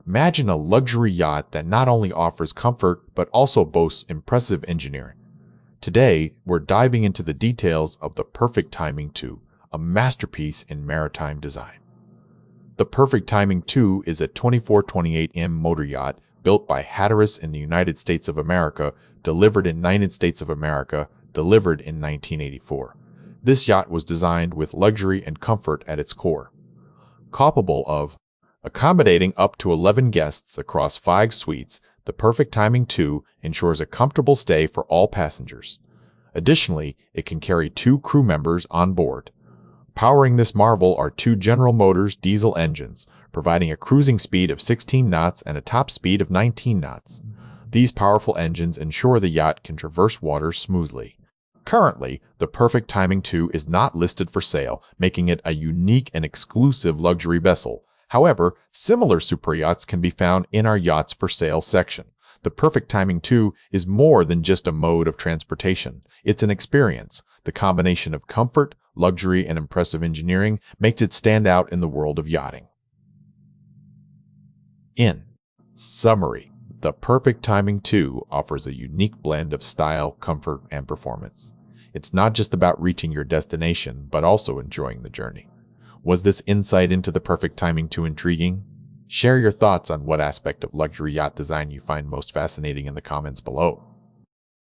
Imagine a luxury yacht that not only offers comfort but also boasts impressive engineering. Today, we're diving into the details of the Perfect Timing 2, a masterpiece in maritime design. The Perfect Timing 2 is a 2428M motor yacht built by Hatteras in the United States of America, delivered in 1984. This yacht was designed with luxury and comfort at its core. Capable of accommodating up to 11 guests across 5 suites, the Perfect Timing 2 ensures a comfortable stay for all passengers. Additionally, it can carry 2 crew members on board. Powering this marvel are 2 General Motors diesel engines, providing a cruising speed of 16 knots and a top speed of 19 knots. These powerful engines ensure the yacht can traverse waters smoothly. Currently, the Perfect Timing 2 is not listed for sale, making it a unique and exclusive luxury vessel. However, similar superyachts can be found in our Yachts for Sale section. The Perfect Timing 2 is more than just a mode of transportation. It's an experience. The combination of comfort, luxury, and impressive engineering makes it stand out in the world of yachting. In summary, the Perfect Timing 2 offers a unique blend of style, comfort, and performance. It's not just about reaching your destination, but also enjoying the journey. Was this insight into the Perfect Timing 2 intriguing? Share your thoughts on what aspect of luxury yacht design you find most fascinating in the comments below.